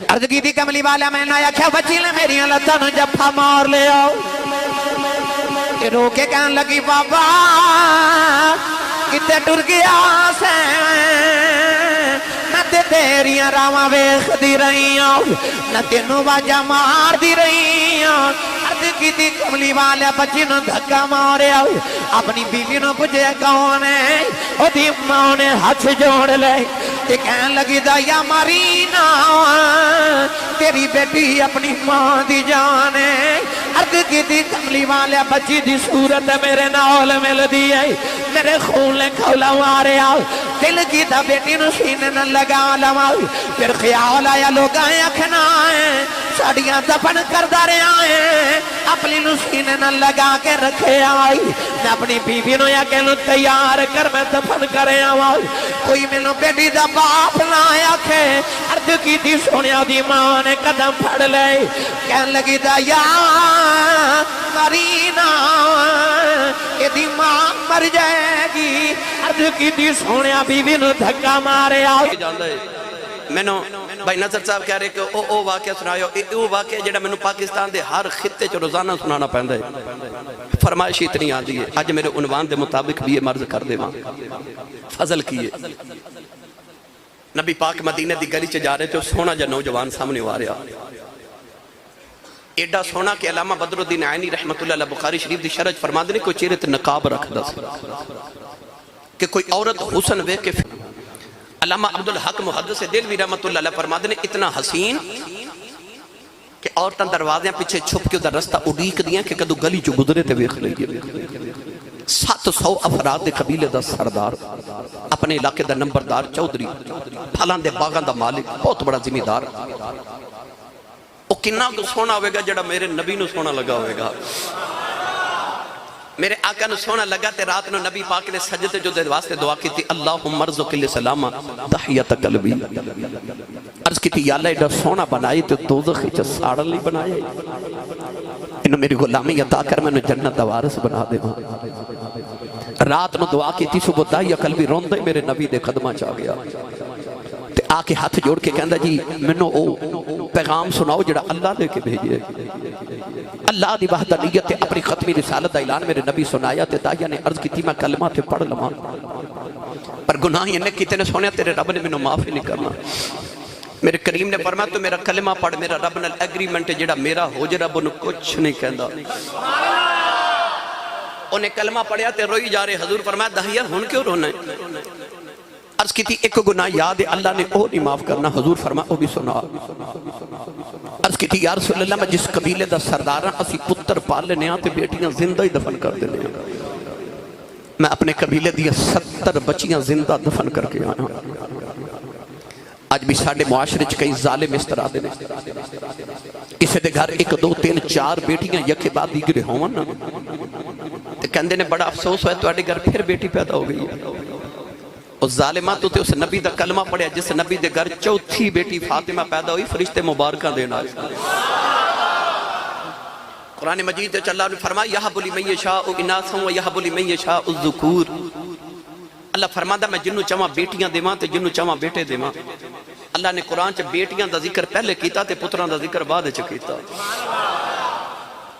عرض کی تھی کملی والا میں نے آکھیا بچی لے میری لتاں نوں جفا مار لے آؤ کہ رو کے کہن لگی بابا کتے ٹر گیا سے نہ تے تیریاں راواں ویکھدی رہی ہوں نہ تینوں واجا مار دی رہی ہوں عرض کی تھی کملی والا بچی نوں دھکا ماریا اپنی بیوی نوں پوچھے کون ہے او دی ماں نے ہاتھ جوڑ لے تے کہن لگی دایا ماری نا تیری بیٹی اپنی ماں دی جان ہے عرض کی تھی کملی والا بچی دی صورت میرے نال مل دی ہے میرے خون نے کھولا مارے آؤ دل کی تھا بیٹی نو سینے نہ لگا لوا پھر خیال آیا لوگ آئے اکھنا ہے ساڑیاں دفن کردہ رہے آئے اپنی نو سینے نہ لگا کے رکھے آئی میں اپنی بیوی نو یا کہنو تیار کر میں دفن کرے آئی کوئی میں نو بیٹی دا باپ نہ آیا کھے عرض کی تھی سونیا دی ماں نے قدم پھڑ لے کہن لگی دا یا مرینا کہ دی ماں مر جائے گی عرض کی تھی سونیا بیوی نو دھکا مارے آئی میں نو بھائی نظر صاحب کہہ رہے کہ او واقعہ سنایا او واقعہ جڑا میں نو پاکستان دے ہر خطے چو روزانہ سنانا پہندا ہے فرمائش اتنی آدھی ہے آج میرے عنوان دے مطابق بھی یہ مرض کر دے وہاں فضل کیے نبی پاک مدینہ دی گلی چے جا رہے تھے سونا جا نوجوان سامنے آ رہا ایڈا سونا کہ علامہ بدر الدین عینی رحمت اللہ علیہ بخاری شریف دی شرح فرما دے کوئی چہرے تے نقاب رکھ دا کہ کوئی عورت حسن وے کے علامہ عبدالحق محدث دلوی رحمت اللہ علیہ فرما دے اتنا حسین کہ عورتاں دروازیاں پیچھے چھپ کے ادھر رستہ اڈیک دیاں کہ کدو گلی جو گزرے تے ویکھ لئیے 700 افراد دے قبیلے دا سردار اپنے علاقے دا نمبردار چودھری پھلان دے باغان دا مالک بہت بڑا ذمہ دار او کنہ کو سونا ہوئے گا جڑا میرے نبی نو سونا لگا ہوئے گا میرے آقا نو سونا لگا تے رات نو نبی پاک نے سجدے جو دے واسطے دعا کی تھی اللہم ارزق لسلامہ تحیت قلبی عرض کی تھی یا اللہ ایڈا سونا بنائی تو دوزخی چا ساڑا لی بنائی انہوں میری غلامی عطا کر میں نے جنت وارث بنا دے رات نو دعا کی تھی صبح دائی قلبی روندے میرے نبی دے قدمہ چاہ گیا تے آکے ہاتھ جوڑ کے کہندہ جی منو او پیغام سناؤ جڑا اللہ دے کے بھیجئے اللہ دی وحدانیت اپنی ختمی رسالت دا اعلان میرے نبی سنایا تے دایا نے عرض کی تھی میں کلمہ تے پڑھ لما پر گناہ یہ نے کیتے نے سونے تیرے رب نے منو معافی نہیں کرنا میرے کریم نے فرمایا تو میرا کلمہ پڑھ میرا رب نال ایگریمنٹ جڑا میرا ہو جے رب انہوں کچھ نہیں کہندا انہیں کلمہ پڑھیا تے روئی جا رہے حضور فرمایا دہیا ہن کیوں رونا ہے عرض کی تھی ایک گناہ یاد ہے اللہ نے او نہیں معاف کرنا حضور فرمایا او بھی سنا عرض کی تھی یا رسول اللہ میں جس قبیلے دا سردار ہاں اسی پتر پال لینے آتے بیٹیاں زندہ ہی دفن کر دینے میں اپنے قبیلے دیا 70 بچیاں زندہ دفن کر کے آیا آج بھی ساڑھے معاشرے کئی ظالم اس طرح دینے کسی دے گھر 1 2 3 4 بیٹیاں یکے بعد دیگرے ہوں نا تے کہندے نے بڑا افسوس ہوئے تو آڑے گھر پھر بیٹی پیدا ہو گئی اس ظالمہ تو تے اس نبی دا کلمہ پڑھیا جس نبی دے گھر چوتھی بیٹی فاطمہ پیدا ہوئی فرشتے مبارکہ دینا قرآن مجید تے اللہ نے فرمایا یہب لمن یشاء اناثا و یہب لمن یشاء الذکور اللہ فرماتا میں جنوں چاہاں بیٹیاں دیواں تے جنوں چاہاں بیٹے دیواں اللہ نے قرآن چ بیٹیاں دا ذکر پہلے کیتا تے پتراں دا ذکر بعد چ کیتا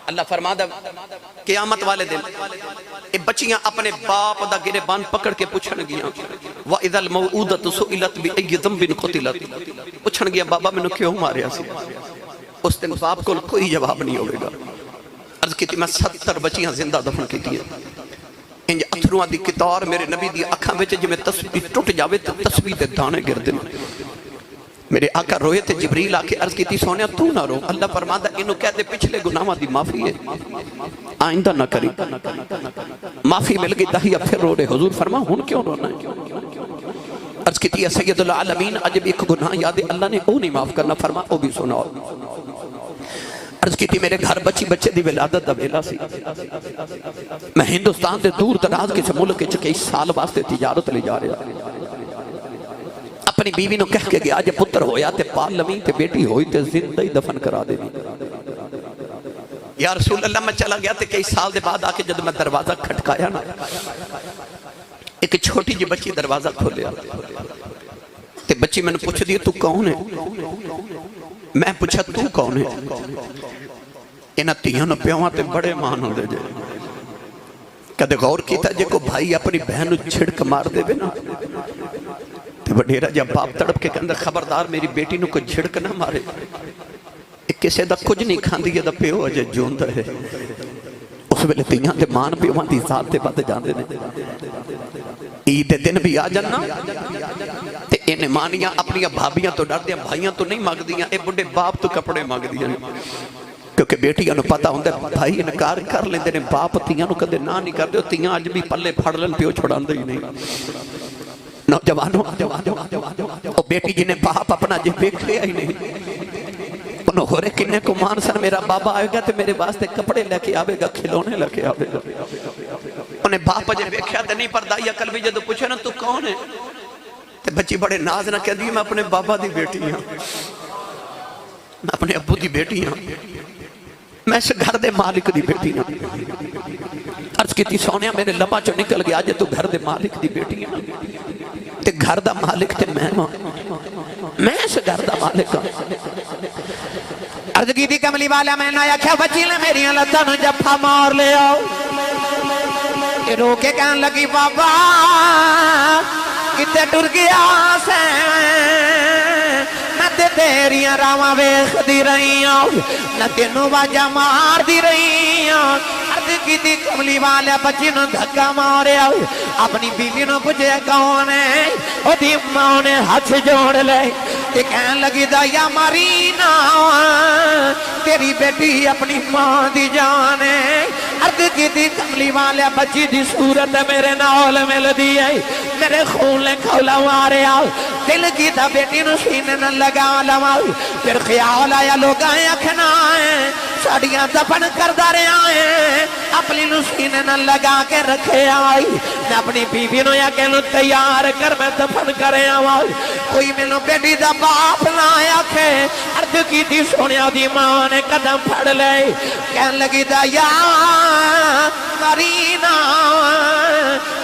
اللہ فرماتا قیامت والے دن اے بچیاں اپنے باپ دا گرے بان پکڑ کے پوچھن گیاں وَإِذَا الْمَوْعُودَةُ سُئِلَتْ بِأَيِّ ذَنبٍ قُتِلَتْ پوچھن گیا بابا میں نے کیوں ماریا سی اس دن باپ کو کوئی جواب نہیں ہوئے گا عرض کی تھی میں 70 بچیاں زندہ دفن کی تھی انج اتھروان دی کتار میرے نبی دی اکھاں وچ جے میں تسبیح ٹوٹ جاوے تے تسبیح دے دانے گر دین میرے آقا روئے تے جبریل آکے عرض کی تھی سونیا تو نہ رو اللہ فرماتا انہوں کہتے پچھلے گناہاں دی معافی ہے آئندہ نہ کری معافی مل گئی دہیا پھر رو رہے حضور فرما ہن کیوں رونا ہے عرض کی تھی سید العالمین عجب ایک گناہ یاد ہے اللہ نے او نہیں معاف کرنا فرما او بھی سناؤ عرض کی تھی میرے گھر بچی بچے دی ولادت دا ویلا سی میں ہندوستان دے دور دراز کسی ملک کئی سال واسطے تجارت لے جا رہا اپنی بیوی نو کہہ کے گیا جب پتر ہویا تے پال لمیں تے بیٹی ہوئی تے زندہ ہی دفن کرا دے یا رسول اللہ میں چلا گیا تے کئی سال دے بعد آکے جب میں دروازہ کھٹکایا نا ایک چھوٹی جی بچی دروازہ کھولیا تے بچی میں نے پوچھ دیا تو کون ہے؟ میں پوچھا تو کون ہے؟ انہاں تیاں نو پیواں تے بڑے مان ہوندے جے کدے غور کیتا جے کو بھائی اپنی بہن نو چھڑک مار دے بے نا تے وڈیرا جب باپ تڑپ کے کہندا خبردار میری بیٹی نو کوئی جھڑک نہ مارے کسے دا کچھ نہیں کھاندی دا پیو اجے جوندا ہے اس ویلے تیاں دے مان پیواں دی ذات تے ود جاندے نے عید دے دن بھی آ جانا تے انہیں مانیاں اپنی بھابیاں تو ڈر دیاں بھائیاں تو نہیں مانگ دیاں اے بڑے باپ تو کپڑے مانگ دیاں کیونکہ بیٹیاں نو پتا ہوندے بھائی انکار کر لیندے نے باپ تیاں نو کدے نہ نہیں کر دے تیاں اج بھی پلے پھڑ لن پیو چھڑاندے ہی نہیں نوجوانوں او بیٹی جنہیں باپ اپنا جے دیکھے ہی نہیں انہوں ہو رہے کنے کو مان سن میرا بابا آئے گا تے میرے واسطے کپڑے لے کے آوے گا کھلونے لے کے آوے گا انہیں باپ جے دیکھیا تے نہیں پردائی عقل بھی جدو پوچھے نا تو کون ہے تے بچی بڑے ناز نہ کہہ دی میں اپنے بابا دی بیٹی ہوں میں اپنے ابو دی بیٹی ہوں میں اس گھر دے مالک دی بیٹی ہوں عرض کی تھی سونیا میرے لبا چو نکل گیا جے تو گھر دے مالک دی بیٹی ہوں تے گھر دا مالک تے میں اس گھر دا مالک ہوں عرض کی تھی کملی والا میں نہ کیا بچی لے میری لتاں نو جفا مار لے آؤ کہ رو کے کہن لگی بابا کتے ٹر گیا سے نہ تے تیریاں راواں ویکھ دی رہی ہوں نہ تینوں واجا مار دی رہی ہوں عرض کی تھی کملی والا بچی نو دھکا ماریا اپنی بیوی نو پوچھے کون ہے او دی ماں نے ہاتھ جوڑ لے تے کہن لگی دایا مارینا تیری بیٹی اپنی ماں دی جان ہے عرض کی تھی کملی والا بچی دی صورت میرے نال مل دی ہے میرے خون لے کھولا مارے آؤ دل کی تھا بیٹی نو سینے نہ لگا لوا پھر خیال آیا لوگ آئے اکھنا ہے ساڑیاں دفن کردہ رہے آئے اپنی نو سینے نہ لگا کے رکھے آئی میں اپنی بیوی نو یا کہ نو تیار کر میں دفن کرے آئی کوئی میں نو بیٹی دا باپ نہ آیا کھے عرض کی تھی سونیا دی ماں نے قدم پھڑ لے کہن لگی دا یا مرینا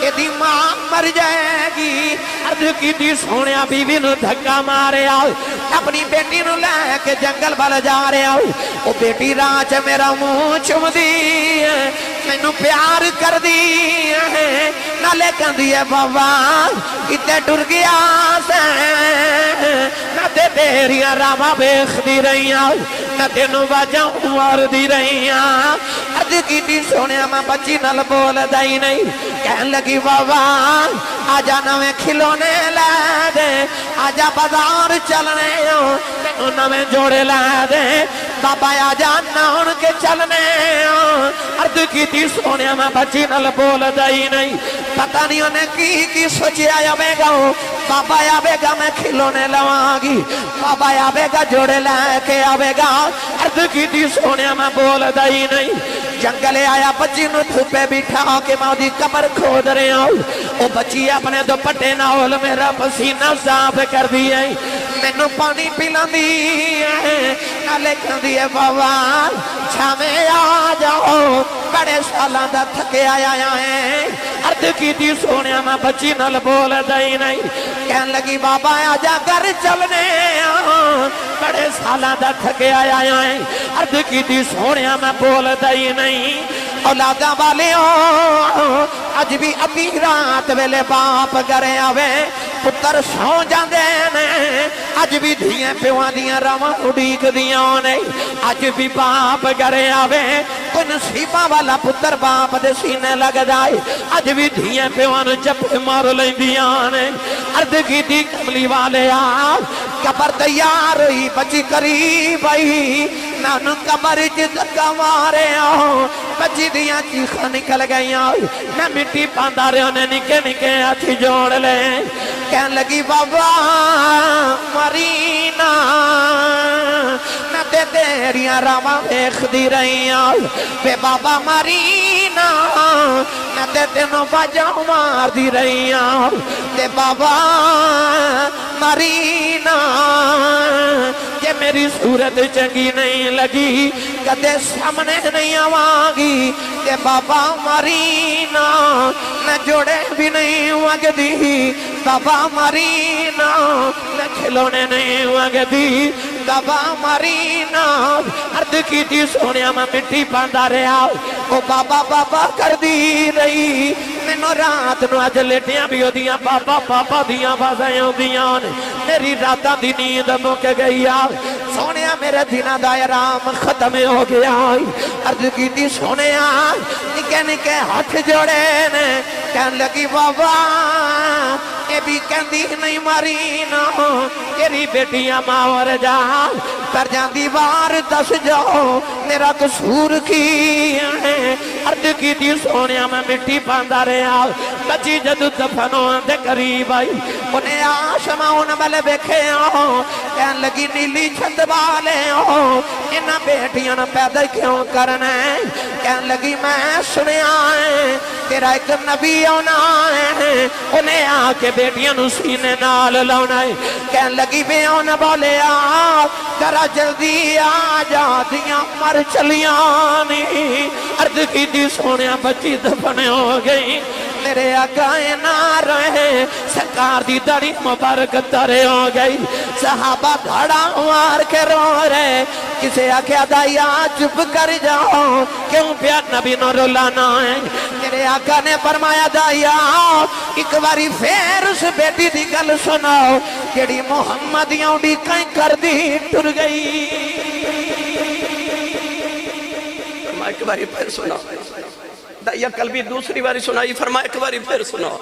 یہ دی ماں مر جائے گی عرض کی تھی سونیا بیوی نو دھکا مارے آؤ اپنی بیٹی نو لے کے جنگل بل جا رہے آؤ وہ بیٹی راج میرا منہ چم دی میں نو پیار کر دی نہ لے کن دیئے بابا کتے ٹر گیا سے نہ تے تیریاں راما بیخ دی رہیاں نہ تینوں باجاں مار دی رہیاں عرض کی تھی سونیا میں بچی نل بول دائی نہیں کہن لگی بابا آجا نویں کھلونے لے دے آجا بازار چلنے ہوں تینوں نویں جوڑے لے دے بابا آجا نون کے چلنے ہوں عرض کی تھی سونیا میں بچی نل بول دائی نہیں پتہ نہیں انہیں کی سوچی آیا بے گا بابا آبے گا میں کھلونے لواں گی بابا آبے گا جوڑے لے کے آبے گا عرض کی تھی سونیا میں بول دائی نہیں جنگلے آیا بچی نو دھوپے بٹھا کے ماں دی قبر کھود رہے ہوں او بچی اپنے دوپٹے نال میرا پسینہ صاف کر دیئے میں نو پانی پلان دیئے نہ لکھن دیئے بابا چھامے آ جاؤ بڑے سالاں دا تھکے آیا ہے عرض کی تھی سونیا میں بچی نل بول دائی نہیں کہن لگی بابا آجا گھر چلنے بڑے سالاں دا تھکے آیا ہے عرض کی تھی سونیا میں بول دائی نہیں اولاداں والے ہوں اج بھی ابھی رات ویلے باپ گھرے آوے پتر سو جاندے نے اج بھی دھیاں پیواں دیاں راواں اڈیک دیاں نے اج بھی باپ گھرے آوے کوئی نصیبہ والا پتر باپ دے سینے لگ جائے اج بھی دھیاں پیواں نو چپے مار لیندیاں نے عرض کی تھی کملی والے آ قبر تیار ہوئی بچی قریب آئی نانو قبر دھکا مارے آؤ بچی دیاں چیخاں نکل گئیاں میں مٹی پاندہ رہے انہیں نکے نکے ہاتھی جوڑ لے کہن لگی بابا مرینا نہ تے تیریاں راواں ویکھ دی رہیاں بے بابا مرینا نہ تے تینوں باجاں مار دی رہیاں تے بابا مرینا یہ میری صورت چنگی نہیں لگی کدے سامنے نہیں آواگی کہ بابا مرینا میں جوڑے بھی نہیں وگ دی دبا مرینا میں کھلونے نہیں وگدی دبا مرینا عرض کی تھی سونیا میں مٹی پاندہ رہا وہ بابا بابا کر دی رہی مینو رات نو اج لیٹیاں بھی ہو دیاں بابا بابا دیاں بازائیں ہو دیاں میری راتاں دی نیند مک گئی سونیا میرے دنہ دا آرام ختم ہو گیا عرض کی تھی سونیا نکے نکے ہاتھ جوڑے نے کہن لگی بابا یہ بھی کہندی نہیں مرینا تیری بیٹیاں ماور جا کر جان دیوار دس جاؤ میرا قصور کی ہے عرض کی تھی سونیا میں مٹی پاندہ رہا بچی جدو دفنوں دے قریب آئی انہیں آشماؤں بلے بیکھے ہوں کہن لگی نیلی چھت والے ہوں انہاں بیٹیاں پیدا کیوں کرنا ہے کہن لگی میں سنے آئے تیرا ایک نبی ہونا ہے انہیں آ کے بیٹیاں نو سینے نال لاؤنا ہے کہن لگی بے ہونا بولے ذرا جلدی آ جا دیاں مر چلیاں نہیں عرض کی تھی سونیا بچی دفن ہو گئی میرے آقائے نہ رہے سرکار دی داڑھی مبارک ترے ہو گئی صحابہ دھڑا مار کے رو رہے کسے آکھیا دائیا چپ کر جاؤ کیوں پیار نبی نو رولانا ہے میرے آقا نے فرمایا دائیا ایک باری پھر اس بیٹی دی گل سناؤ جیڑی محمدیوں بھی کہیں کر دی ٹر گئی ایک باری پھر سناؤ دائیا کل بھی دوسری باری سنائی فرمایا ایک باری پھر سناؤ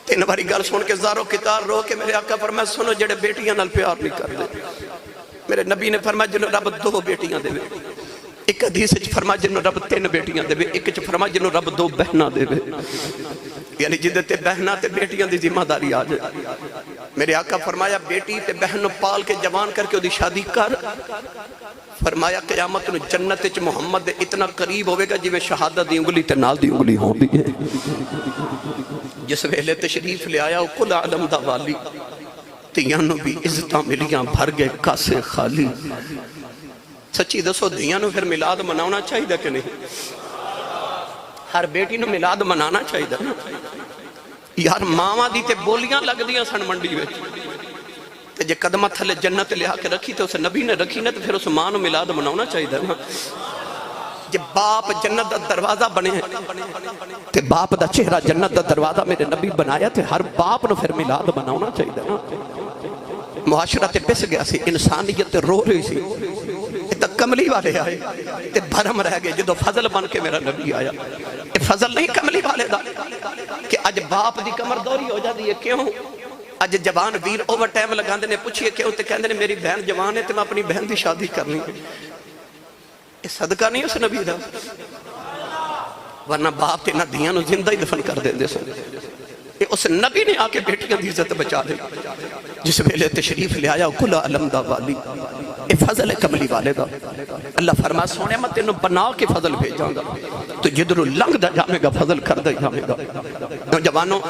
تین باری گل سن کے زارو کتار رو کے میرے آقا فرمایا سنو جڑے بیٹیاں نال پیار نہیں کر دے میرے نبی نے فرمایا جنہوں رب دو بیٹیاں دے ایک حدیث فرمایا جنہوں رب تین بیٹیاں دے ایک فرمایا جنہوں رب دو بہنہ دے یعنی جدے تے بہنہ تے بیٹیاں دی ذمہ داری آ جائے میرے آقا فرمایا بیٹی تے بہن پال کے جوان کر کے دی شادی کر فرمایا قیامت نو جنت چ محمد اتنا قریب ہوئے گا جی میں شہادت دی انگلی تے نال دی انگلی ہوں دی ہے جس ویلے تشریف لے آیا کل عالم دا والی تیانو بھی عزتاں ملیاں بھر گئے کاسے خالی سچی دسو دیانو پھر ملاد مناونا چاہی دا کہ نہیں ہر بیٹی نو ملاد منانا چاہی دا یار ماما دی تے بولیاں لگ دیاں سن منڈی ویچ تے جے قدمہ تھلے جنت لے آکے رکھی تے اسے نبی نے رکھی نا تے پھر اسے ماں نو ملاد مناونا چاہی دا جے باپ جنت دا دروازہ بنے تے باپ دا چہرہ جنت دا دروازہ میرے نبی بنایا تے ہر باپ نو پھر ملاد مناونا چاہی دا معاشرہ تے پس گیا سی انسانیت تے رو رہی سی تے کملی والے آئے تے بھرم رہ گئے جدو فضل بن کے میرا نبی آیا فضل نہیں کملی والے دا کہ اج باپ دی کمر دوری ہو جاتی ہے کیوں اج جوان ویر اوور ٹائم لگاندے نے پوچھئے کیوں تے کہندے نے میری بہن جوان ہے تے میں اپنی بہن دی شادی کرنی ہے یہ صدقہ نہیں اس نبی دا ورنہ باپ تے نہ دیاں نو زندہ ہی دفن کر دیں دے سن اس نبی نے آکے بیٹیاں دی عزت بچا دے جس ویلے تشریف لے آیا کل علم دا والی اے فضل کملی والے دا اللہ فرما سونے میں تینوں بنا کے فضل بھیجاں گا تو جدرو لنگ دا جامے گا فضل کر دا جامے گا نوجوانوں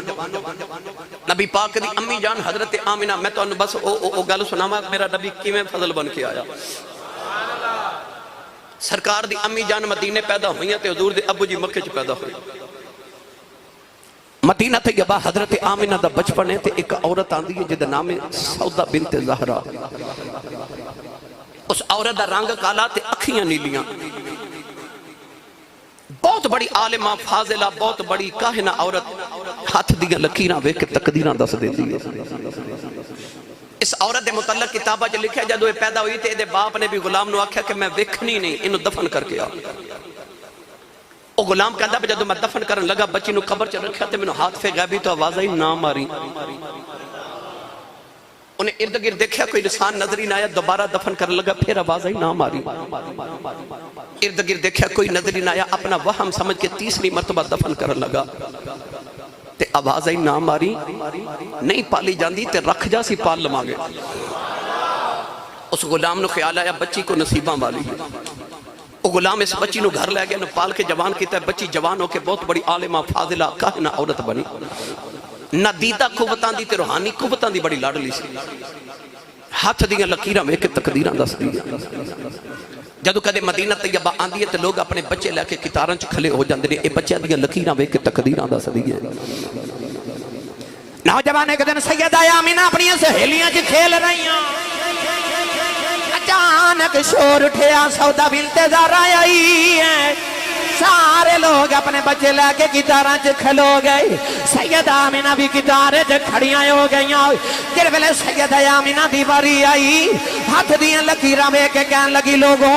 نبی پاک دی امی جان حضرت آمینہ میں تو بس او گل سناما میرا نبی کی میں فضل بن کے آیا سرکار دی امی جان مدینے پیدا ہوئی ہیں تے حضور دے ابو جی مکہ چ پیدا ہوئی مدینہ طیبہ حضرت آمینہ دا بچپن ہے تے ایک عورت آندی ہے جدہ نام سودہ بنت زہرہ اس عورت دا رنگ کالا تے اکھیاں نیلیاں بہت بڑی عالمہ فاضلہ بہت بڑی کاہنہ عورت ہاتھ دیاں لکیراں وے کے تقدیراں دس دیتی ہے اس عورت دے متعلق کتابہ جو لکھا جدو یہ پیدا ہوئی تھے دے باپ نے بھی غلام نو آکھا کہ میں ویکھنی نہیں انہوں دفن کر کے آ وہ غلام کہتا ہے جدو میں دفن کرن لگا بچی نو قبر چ رکھا تے میں ہاتھ پہ غیبی تو آواز آئی نہ ماری انہیں ارد گرد دیکھا کوئی انسان نظر ہی نہ آیا دوبارہ دفن کرن لگا پھر آواز آئی نہ ماری ارد گرد دیکھا کوئی نظر ہی نہ آیا اپنا وہم سمجھ کے تیسری مرتبہ دفن کرن لگا تے آواز آئی نہ ماری نہیں پالی جاندی تے رکھ جا سی پال لماغے اس غلام نو خیال آیا بچی کو نصیباں والی وہ غلام اس بچی نو گھر لے گیا نو پال کے جوان کیتا ہے بچی جوان ہو کے بہت بڑی عالمہ فاضلہ کاہنہ عورت بنی نہ دیدہ قوتاں دی تے روحانی قوتاں دی بڑی لاڈلی سی ہاتھ دیاں لکیراں میں کے تقدیراں دس دی جدو کدے مدینہ طیبہ آندی ہے تے لوگ اپنے بچے لے کے کتاراں چ کھلے ہو جاندے نے اے بچے دیاں لکیراں میں کے تقدیراں دس دی نوجوان ایک دن سیدہ آمینہ اپنی سہیلیاں چ کھیل رہی ہیں، اچانک شور اٹھیا، سودا بنت زارا آئی ہے، سارے لوگ اپنے بچے لے کے گٹاراں چ کھلو گئے، سیدہ آمینہ بھی گٹارے چ کھڑیاں ہو گئیاں، جڑ ویلے سیدہ آمینہ دی باری آئی، ہاتھ دیاں لکیراں ویکھ کے کہن لگی لوگوں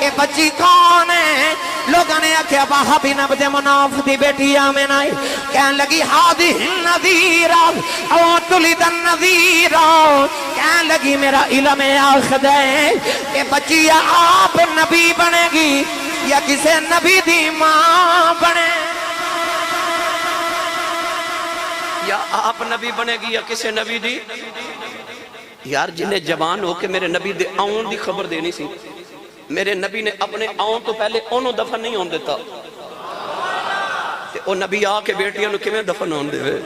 اے بچی کون ہے؟ لوگوں نے آکھیا وہب بن عبد مناف دی بیٹی آمینہ ہے، کہن لگی ہادی النذیرہ او تلد النذیرہ، کہن لگی میرا علم آخد ہے کہ بچی یا آپ نبی بنے گی یا کسے نبی دی ماں بنے، یا آپ نبی بنے گی یا کسے نبی دی، یار جنہیں جوان ہو کے میرے نبی دے آؤں دی خبر دینی سی، میرے نبی نے اپنے آؤں تو پہلے انہوں دفن نہیں ہون دیتا، وہ نبی آ کے بیٹیاں نو کیویں دفن ہون دے وے،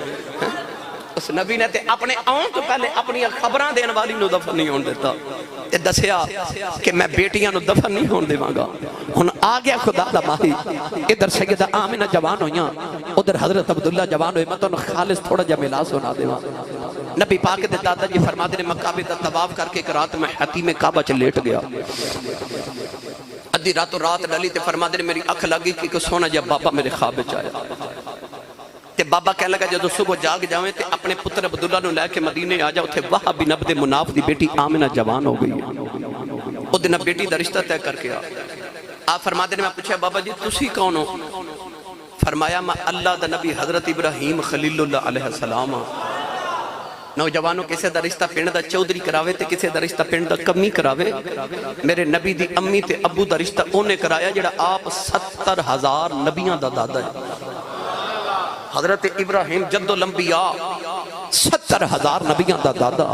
اس نبی نے تے اپنے آؤں تو پہلے اپنی خبراں دین والی نو دفن نہیں ہون دیتا، تے دسیا کہ میں بیٹیاں نو دفن نہیں ہون دیواں گا۔ ہن آ گیا خدا دا ماہی، ادھر سیدہ آمینہ جوان ہویاں، ادھر حضرت عبداللہ جوان ہوئے، میں تو خالص تھوڑا جا ملا سنا دیواں۔ نبی پاک دے دادا جی فرماتے ہیں مکہ دا طواف کر کے ایک رات میں حتیم کعبہ چ لیٹ گیا، ادھی راتوں رات ڈلی تے فرماتے ہیں میری اکھ لگی کہ سونا جا بابا میرے خواب وچ آیا، تے بابا کہنے لگا جدو صبح جاگ جاویں تے اپنے پتر عبداللہ نو لے کے مدینے آ جاؤ، تے وہب بن عبد مناف دی بیٹی آمینہ جوان ہو گئی، او دن بیٹی دا رشتہ طے کر کے آپ فرماتے ہیں میں پوچھا بابا جی تسی کون ہو؟ فرمایا میں اللہ دا نبی حضرت ابراہیم خلیل اللہ علیہ السلام، نوجوانوں کسے دا رشتہ پنڈ دا چودھری کراوے تے کسے دا رشتہ پنڈ دا کمی کراوے، میرے نبی دی امی تے ابو دا رشتہ اونے کرایا جڑا آپ 70,000 نبیاں دا دادا ہے، حضرت ابراہیم جد الانبیاء 70,000 نبیاں دا دادا،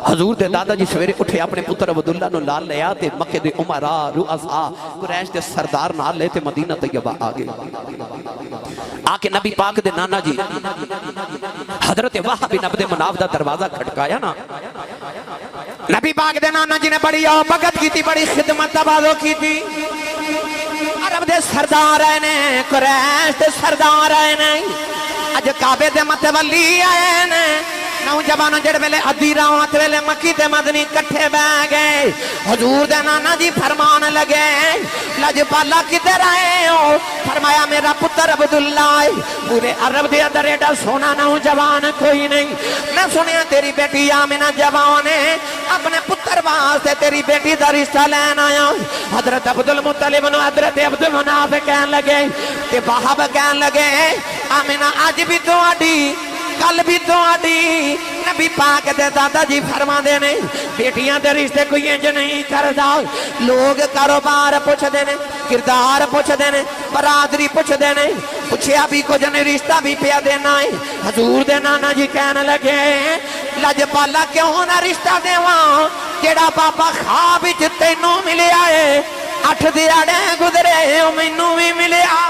حضور دے دادا جی سویرے اٹھے اپنے پتر عبداللہ نو لال لیا تے مکہ دے عمراء رؤساء قریش دے سردار نال لے تے مدینہ طیبہ آگے آکے نبی پاک دے نانا جی حضرت وہب بن عبد مناف دا دروازہ کھٹکایا نا، نبی پاک دے نانا جی نے بڑی بھگت کی تھی، بڑی خدمت تبادو کی تھی، عرب دے سردار آئے نے، قریش دے سردار آئے نے، اج کعبے دے متولی آئے نے، نوجوانوں جڑ ویلے ادھی رات ویلے مکی تے مدنی کٹھے بہ گئے، حضور دے نانا جی فرمان لگے لجپالا کدھر آئے ہو؟ فرمایا میرا پتر عبداللہ، پورے عرب دے اندر ایڈا سونا نوجوان کوئی نہیں، میں سنیا تیری بیٹی آمینہ جوان ہے، اپنے پتر واسطے تیری بیٹی دا رشتہ لین آیا۔ حضرت عبدالمطلب نو حضرت عبد مناف کہن لگے تے وہب کہن لگے آمینہ آج بھی تو آڈی کل بھی تو آڈی، نبی پاک دے دادا جی فرما دے نے بیٹیاں دے رشتے کوئی انج نہیں کردا، لوگ کاروبار پوچھ دے نے، کردار پوچھ دے نے، برادری پوچھ دے نے، پوچھیا بھی کچھ نہیں رشتہ بھی پیا دینا ہے۔ حضور دے نانا جی کہنے لگے لجپالا کیوں نہ رشتہ دیواں جیڑا بابا خواب وچ تینوں ملیا ہے، 8 دیہاڑے گزرے مینوں بھی ملیا۔